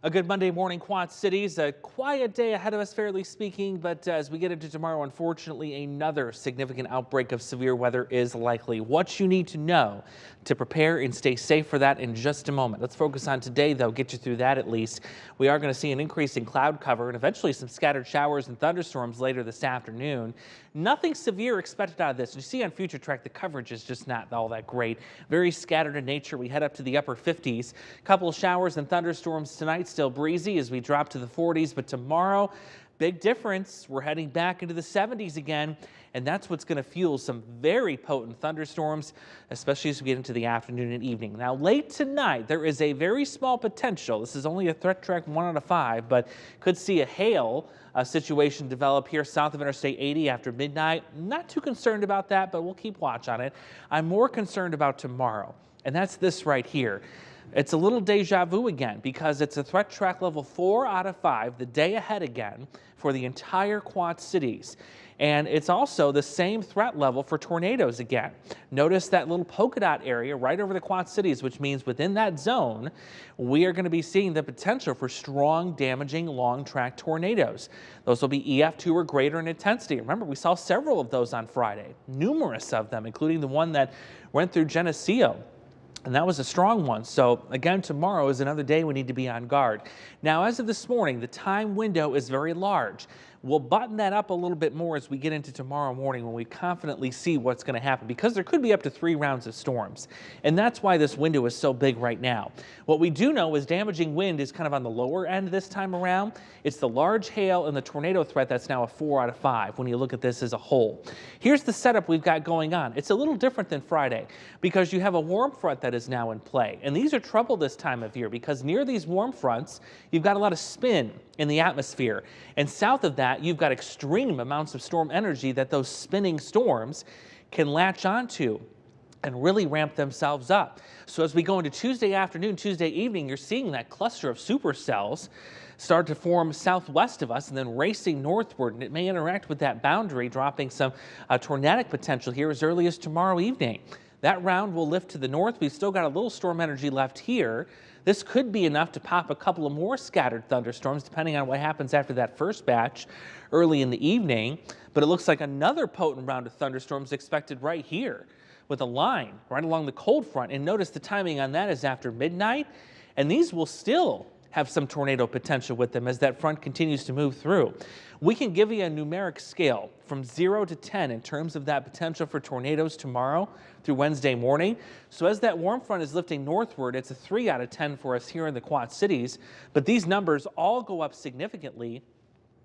A good Monday morning, Quad Cities. A quiet day ahead of us, fairly speaking, but as we get into tomorrow, unfortunately, another significant outbreak of severe weather is likely. What you need to know to prepare and stay safe for that in just a moment. Let's focus on today, though, get you through that at least. We are going to see an increase in cloud cover and eventually some scattered showers and thunderstorms later this afternoon. Nothing severe expected out of this. You see on Future Track, the coverage is just not all that great. Very scattered in nature. We head up to the upper 50s. A couple of showers and thunderstorms tonight. Still breezy as we drop to the 40s, but tomorrow, big difference. We're heading back into the 70s again, and that's what's going to fuel some very potent thunderstorms, especially as we get into the afternoon and evening. Now, late tonight, there is a very small potential. This is only a threat track 1 out of 5, but could see a hail situation develop here south of Interstate 80 after midnight. Not too concerned about that, but we'll keep watch on it. I'm more concerned about tomorrow, and that's this right here. It's a little deja vu again because it's a threat track level 4 out of 5 the day ahead again for the entire Quad Cities. And it's also the same threat level for tornadoes again. Notice that little polka dot area right over the Quad Cities, which means within that zone, we are going to be seeing the potential for strong, damaging, long track tornadoes. Those will be EF2 or greater in intensity. Remember, we saw several of those on Friday, numerous of them, including the one that went through Geneseo. And that was a strong one. So again, tomorrow is another day we need to be on guard. Now, as of this morning, the time window is very large. We'll button that up a little bit more as we get into tomorrow morning when we confidently see what's going to happen, because there could be up to 3 rounds of storms. And that's why this window is so big right now. What we do know is damaging wind is kind of on the lower end this time around. It's the large hail and the tornado threat that's now a 4 out of 5 when you look at this as a whole. Here's the setup we've got going on. It's a little different than Friday because you have a warm front that is now in play. And these are trouble this time of year because near these warm fronts, you've got a lot of spin in the atmosphere. And south of that, you've got extreme amounts of storm energy that those spinning storms can latch onto and really ramp themselves up. So as we go into Tuesday afternoon, Tuesday evening, you're seeing that cluster of supercells start to form southwest of us and then racing northward. And it may interact with that boundary, dropping some tornadic potential here as early as tomorrow evening. That round will lift to the north. We've still got a little storm energy left here. This could be enough to pop a couple of more scattered thunderstorms, depending on what happens after that first batch early in the evening. But it looks like another potent round of thunderstorms expected right here with a line right along the cold front. And notice the timing on that is after midnight. And these will still have some tornado potential with them as that front continues to move through. We can give you a numeric scale from 0 to 10 in terms of that potential for tornadoes tomorrow through Wednesday morning. So as that warm front is lifting northward, it's a 3 out of 10 for us here in the Quad Cities. But these numbers all go up significantly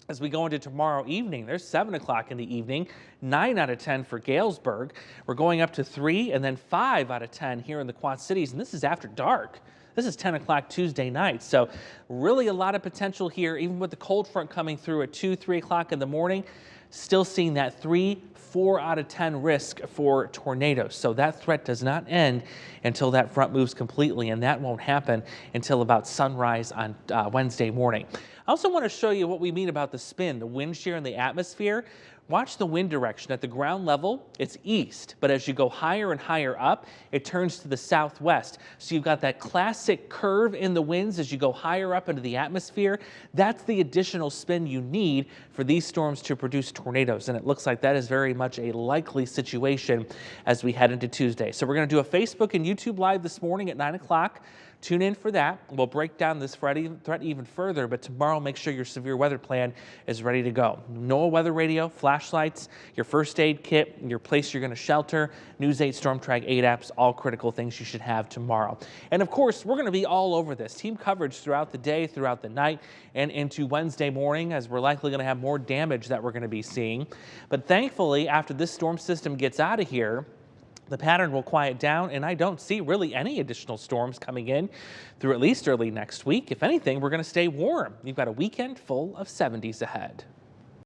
as we go into tomorrow evening. There's 7 o'clock in the evening, 9 out of 10 for Galesburg. We're going up to 3 and then 5 out of 10 here in the Quad Cities. And this is after dark. This is 10 o'clock Tuesday night. So really a lot of potential here, even with the cold front coming through at 2, 3 o'clock in the morning, still seeing that 3, 4 out of 10 risk for tornadoes. So that threat does not end until that front moves completely, and that won't happen until about sunrise on Wednesday morning. I also want to show you what we mean about the spin, the wind shear in the atmosphere. Watch the wind direction. At the ground level, it's east, but as you go higher and higher up, it turns to the southwest. So you've got that classic curve in the winds as you go higher up into the atmosphere. That's the additional spin you need for these storms to produce tornadoes, and it looks like that is very much a likely situation as we head into Tuesday. So we're going to do a Facebook and YouTube Live this morning at 9 o'clock. Tune in for that. We'll break down this threat even further, but tomorrow make sure your severe weather plan is ready to go. NOAA weather radio, flashlights, your first aid kit, your place you're going to shelter, News 8 Storm Track 8 apps, all critical things you should have tomorrow. And of course, we're going to be all over this. Team coverage throughout the day, throughout the night, and into Wednesday morning, as we're likely going to have more damage that we're going to be seeing. But thankfully, after this storm system gets out of here, the pattern will quiet down, and I don't see really any additional storms coming in through at least early next week. If anything, we're going to stay warm. You've got a weekend full of 70s ahead.